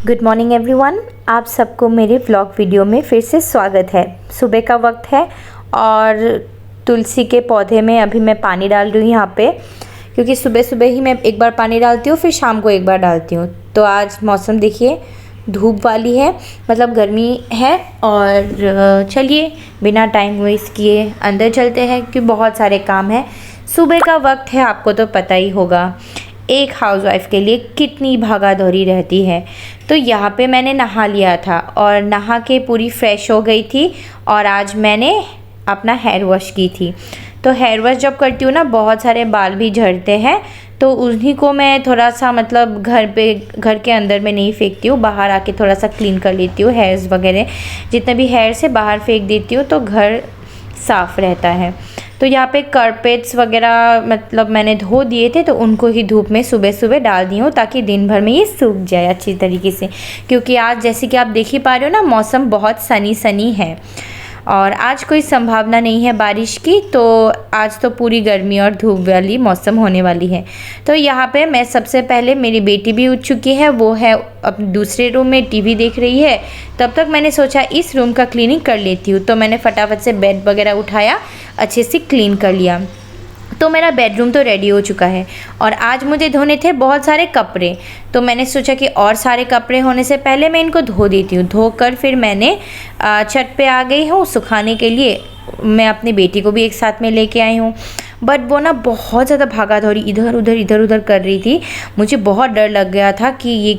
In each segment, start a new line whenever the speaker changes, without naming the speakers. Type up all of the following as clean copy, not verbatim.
Good morning everyone. आप सबको मेरे व्लॉग वीडियो में फिर से स्वागत है। सुबह का वक्त है और तुलसी के पौधे में अभी मैं पानी डाल रही हूँ यहाँ पे, क्योंकि सुबह सुबह ही मैं एक बार पानी डालती हूँ, फिर शाम को एक बार डालती हूँ। तो आज मौसम देखिए धूप वाली है, मतलब गर्मी है। और चलिए बिना टाइम वेस्ट किए अंदर चलते हैं, क्योंकि बहुत सारे काम हैं। सुबह का वक्त है, आपको तो पता ही होगा एक हाउसवाइफ के लिए कितनी भागा दौड़ी रहती है। तो यहाँ पे मैंने नहा लिया था और नहा के पूरी फ्रेश हो गई थी, और आज मैंने अपना हेयर वॉश की थी। तो हेयर वॉश जब करती हूँ ना, बहुत सारे बाल भी झड़ते हैं, तो उन्हीं को मैं थोड़ा सा मतलब घर के अंदर में नहीं फेंकती हूँ, बाहर आके थोड़ा सा क्लीन कर लेती हूँ। हेयर्स वगैरह जितने भी हेयर से बाहर फेंक देती हूँ, तो घर साफ़ रहता है। तो यहाँ पे कारपेट्स वगैरह मतलब मैंने धो दिए थे, तो उनको ही धूप में सुबह सुबह डाल दी हूँ, ताकि दिन भर में ये सूख जाए अच्छी तरीके से। क्योंकि आज जैसे कि आप देख ही पा रहे हो ना, मौसम बहुत सनी सनी है और आज कोई संभावना नहीं है बारिश की। तो आज तो पूरी गर्मी और धूप वाली मौसम होने वाली है। तो यहाँ पे मैं सबसे पहले, मेरी बेटी भी उठ चुकी है, वो है अब दूसरे रूम में टीवी देख रही है। तब तक मैंने सोचा इस रूम का क्लीनिंग कर लेती हूँ, तो मैंने फटाफट से बेड वगैरह उठाया, अच्छे से क्लीन कर लिया। तो मेरा बेडरूम तो रेडी हो चुका है। और आज मुझे धोने थे बहुत सारे कपड़े, तो मैंने सोचा कि और सारे कपड़े होने से पहले मैं इनको धो देती हूँ। धोकर फिर मैंने छत पे आ गई हूँ सुखाने के लिए। मैं अपनी बेटी को भी एक साथ में लेके आई हूँ, बट वो ना बहुत ज़्यादा भागा दौड़ी इधर उधर कर रही थी। मुझे बहुत डर लग गया था कि ये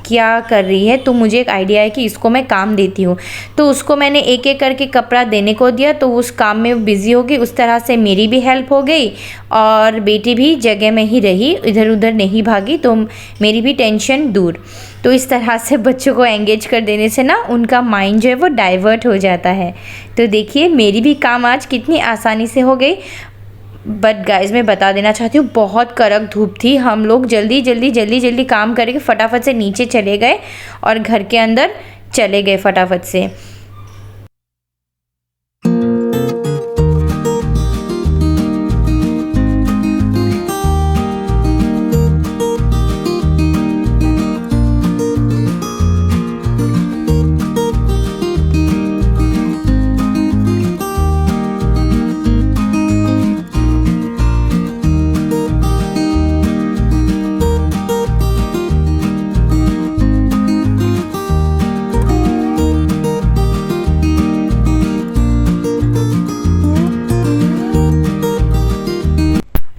क्या कर रही है। तो मुझे एक आइडिया है कि इसको मैं काम देती हूँ। तो उसको मैंने एक एक करके कपड़ा देने को दिया, तो उस काम में बिज़ी हो गई। उस तरह से मेरी भी हेल्प हो गई और बेटी भी जगह में ही रही, इधर उधर नहीं भागी, तो मेरी भी टेंशन दूर। तो इस तरह से बच्चों को एंगेज कर देने से ना उनका माइंड जो है वो डाइवर्ट हो जाता है। तो देखिए मेरी भी काम आज कितनी आसानी से हो गई। बट गाइस मैं बता देना चाहती हूँ, बहुत कड़क धूप थी। हम लोग जल्दी काम करके फटाफट से नीचे चले गए और घर के अंदर चले गए फटाफट से।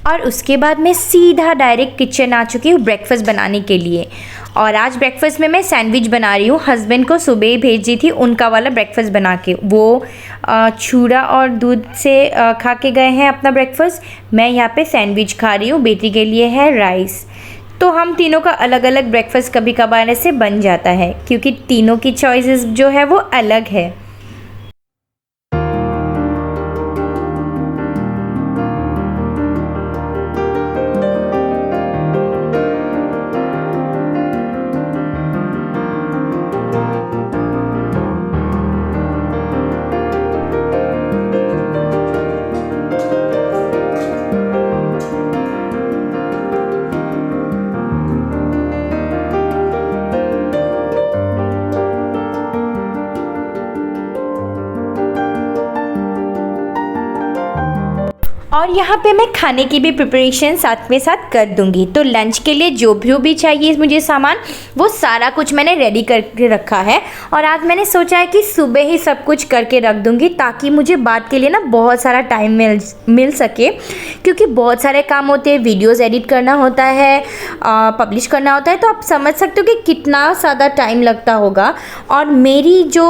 और उसके बाद मैं सीधा डायरेक्ट किचन आ चुकी हूँ ब्रेकफास्ट बनाने के लिए। और आज ब्रेकफास्ट में मैं सैंडविच बना रही हूँ। हस्बैंड को सुबह ही भेज दी थी उनका वाला ब्रेकफास्ट बना के, वो चूड़ा और दूध से खा के गए हैं अपना ब्रेकफास्ट। मैं यहाँ पे सैंडविच खा रही हूँ, बेटी के लिए है राइस। तो हम तीनों का अलग अलग ब्रेकफास्ट कभी कभार ऐसे बन जाता है, क्योंकि तीनों की चॉइसेस जो है वो अलग है। और यहाँ पे मैं खाने की भी प्रिपरेशन साथ में साथ कर दूँगी। तो लंच के लिए जो भी चाहिए मुझे सामान, वो सारा कुछ मैंने रेडी करके रखा है। और आज मैंने सोचा है कि सुबह ही सब कुछ करके रख दूँगी, ताकि मुझे बाद के लिए ना बहुत सारा टाइम मिल सके। क्योंकि बहुत सारे काम होते हैं, वीडियोज़ एडिट करना होता है, पब्लिश करना होता है, तो आप समझ सकते हो कि कितना ज़्यादा टाइम लगता होगा। और मेरी जो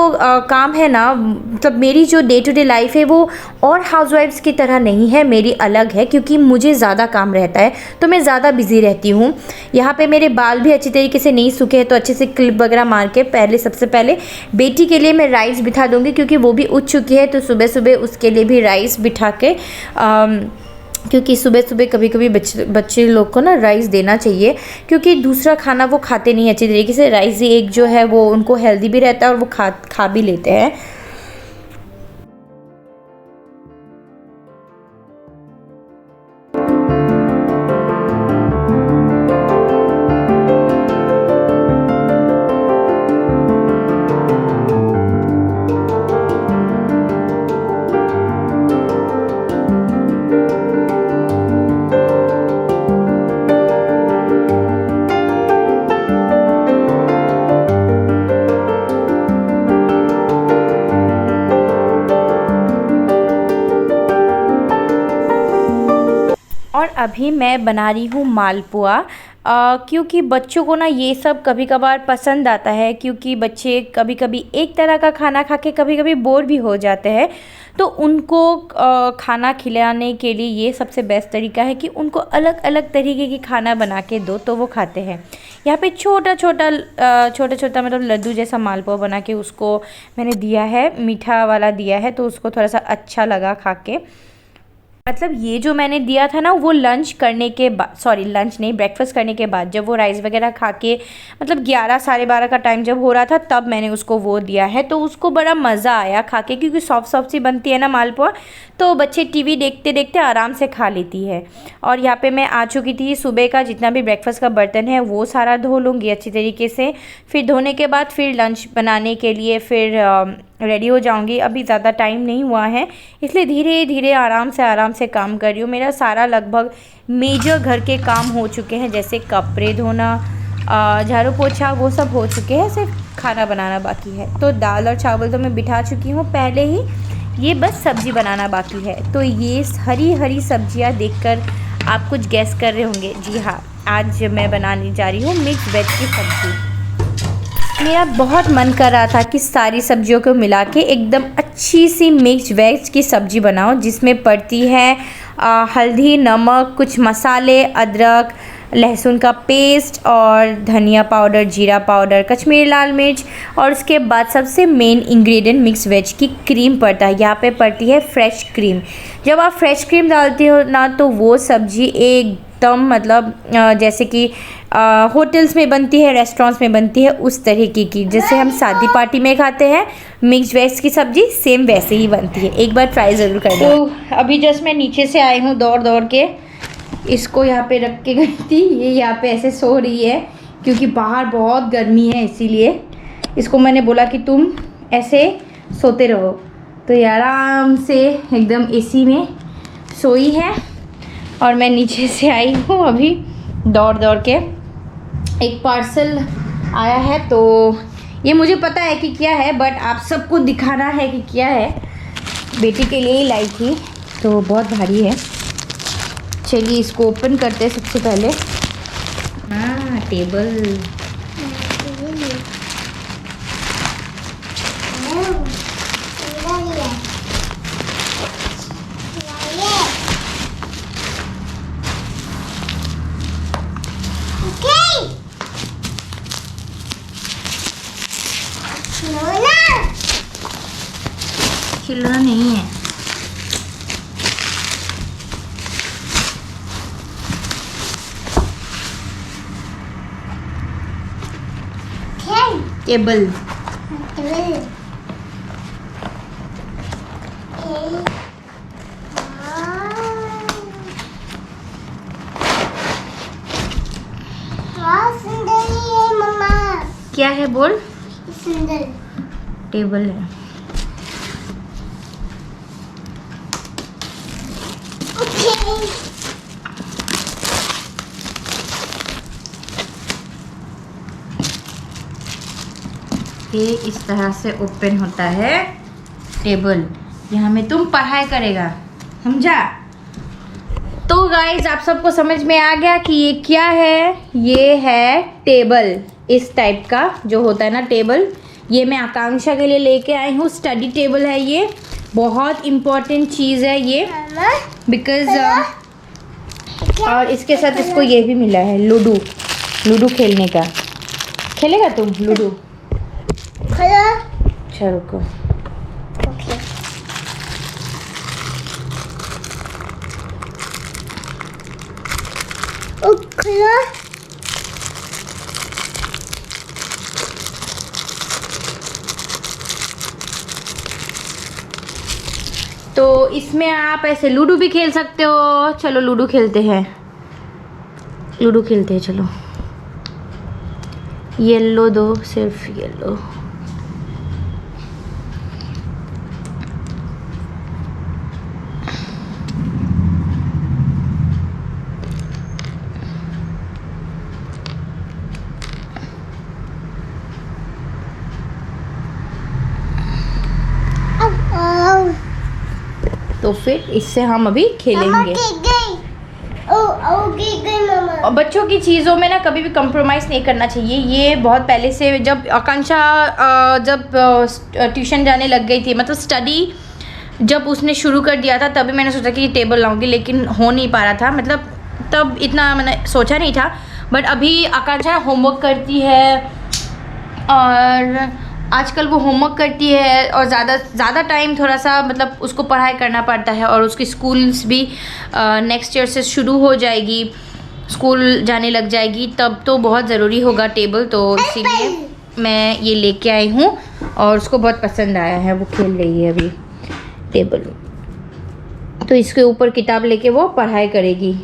काम है ना, मतलब मेरी जो डे टू डे लाइफ है, वो और हाउसवाइफ्स की तरह नहीं है, मेरी अलग है। क्योंकि मुझे ज़्यादा काम रहता है, तो मैं ज़्यादा बिज़ी रहती हूँ। यहाँ पे मेरे बाल भी अच्छी तरीके से नहीं सूखे हैं, तो अच्छे से क्लिप वगैरह मार के सबसे पहले बेटी के लिए मैं राइस बिठा दूँगी, क्योंकि वो भी उठ चुकी है। तो सुबह सुबह उसके लिए भी राइस बिठा के क्योंकि सुबह सुबह कभी कभी बच्चे लोग को ना राइस देना चाहिए, क्योंकि दूसरा खाना वो खाते नहीं अच्छी तरीके से। राइस ही एक जो है वो उनको हेल्दी भी रहता है और वो खा भी लेते हैं। अभी मैं बना रही हूँ मालपुआ, क्योंकि बच्चों को ना ये सब कभी कभार पसंद आता है, क्योंकि बच्चे कभी कभी एक तरह का खाना खा के कभी कभी बोर भी हो जाते हैं। तो उनको खाना खिलाने के लिए ये सबसे बेस्ट तरीका है कि उनको अलग अलग तरीके की खाना बना के दो तो वो खाते हैं। यहाँ पे छोटा छोटा मतलब लड्डू जैसा मालपुआ बना के उसको मैंने दिया है, मीठा वाला दिया है, तो उसको थोड़ा सा अच्छा लगा खा के। मतलब ये जो मैंने दिया था ना वो लंच करने के बाद, सॉरी लंच नहीं, ब्रेकफास्ट करने के बाद, जब वो राइस वगैरह खा के मतलब 11 साढ़े 12 का टाइम जब हो रहा था तब मैंने उसको वो दिया है। तो उसको बड़ा मज़ा आया खा के, क्योंकि सॉफ्ट सॉफ्ट सी बनती है ना मालपुआ, तो बच्चे टीवी देखते देखते आराम से खा लेती है। और यहाँ पे मैं आ चुकी थी, सुबह का जितना भी ब्रेकफास्ट का बर्तन है वो सारा धो लूँगी अच्छी तरीके से। फिर धोने के बाद फिर लंच बनाने के लिए फिर रेडी हो जाऊंगी। अभी ज़्यादा टाइम नहीं हुआ है, इसलिए धीरे धीरे आराम से काम कर रही हूँ। मेरा सारा लगभग मेजर घर के काम हो चुके हैं, जैसे कपड़े धोना, झाड़ू पोछा, वो सब हो चुके हैं, सिर्फ खाना बनाना बाकी है। तो दाल और चावल तो मैं बिठा चुकी हूँ पहले ही, ये बस सब्ज़ी बनाना बाकी है। तो ये हरी हरी सब्जियाँ देखकर आप कुछ गैस कर रहे होंगे, जी हाँ, आज मैं बनाने जा रही हूँ मिक्स वेज की सब्ज़ी। मेरा बहुत मन कर रहा था कि सारी सब्जियों को मिला के एकदम अच्छी सी मिक्स वेज की सब्ज़ी बनाओ, जिसमें पड़ती है हल्दी, नमक, कुछ मसाले, अदरक, लहसुन का पेस्ट और धनिया पाउडर, जीरा पाउडर, कश्मीरी लाल मिर्च, और उसके बाद सबसे मेन इंग्रेडिएंट मिक्स वेज की क्रीम पड़ता है। यहाँ पे पड़ती है फ्रेश क्रीम। जब आप फ्रेश क्रीम डालते हो ना तो वो सब्ज़ी एकदम मतलब जैसे कि होटल्स में बनती है, रेस्टोरेंट्स में बनती है, उस तरीके की, जैसे हम शादी पार्टी में खाते हैं मिक्स वेज की सब्ज़ी, सेम वैसे ही बनती है। एक बार ट्राई ज़रूर करना। तो अभी जस्ट मैं नीचे से आई हूँ दौड़ दौड़ के, इसको यहाँ पे रख के गई थी, ये यहाँ पे ऐसे सो रही है क्योंकि बाहर बहुत गर्मी है, इसीलिए इसको मैंने बोला कि तुम ऐसे सोते रहो। तो ये आराम से एकदम एसी में सोई है और मैं नीचे से आई हूँ अभी दौड़ दौड़ के। एक पार्सल आया है, तो ये मुझे पता है कि क्या है, बट आप सबको दिखाना है कि क्या है। बेटी के लिए ही लाई थी, तो बहुत भारी है। चलिए इसको ओपन करते हैं सबसे पहले। हाँ, टेबल। खिलौना नहीं है, टेबल। क्या है बोल? सुंदर टेबल है। ये इस तरह से ओपन होता है टेबल। यहाँ में तुम पढ़ाई करेगा, समझा? तो गाइज आप सबको समझ में आ गया कि ये क्या है? ये है टेबल, इस टाइप का जो होता है ना टेबल। ये मैं आकांक्षा के लिए लेके आई हूँ, स्टडी टेबल है ये, बहुत इम्पोर्टेंट चीज़ है ये, बिकॉज और इसके साथ इसको ये भी मिला है लूडो खेलने का। खेलेगा तुम लूडो? अच्छा रुको। तो इसमें आप ऐसे लूडो भी खेल सकते हो। चलो लूडो खेलते हैं, चलो। येलो दो, सिर्फ येलो। तो फिर इससे हम अभी खेलेंगे। और बच्चों की चीज़ों में ना कभी भी कंप्रोमाइज़ नहीं करना चाहिए। ये बहुत पहले से, जब आकांक्षा जब ट्यूशन जाने लग गई थी, मतलब स्टडी जब उसने शुरू कर दिया था, तभी मैंने सोचा कि ये टेबल लाऊंगी, लेकिन हो नहीं पा रहा था, मतलब तब इतना मैंने सोचा नहीं था। बट अभी आकांक्षा होमवर्क करती है और आजकल वो होमवर्क करती है और ज़्यादा टाइम थोड़ा सा मतलब उसको पढ़ाई करना पड़ता है, और उसकी स्कूल्स भी नेक्स्ट ईयर से शुरू हो जाएगी, स्कूल जाने लग जाएगी, तब तो बहुत ज़रूरी होगा टेबल। तो इसीलिए मैं ये लेके आई हूँ और उसको बहुत पसंद आया है, वो खेल रही है अभी टेबल। तो इसके ऊपर किताब लेके वो पढ़ाई करेगी।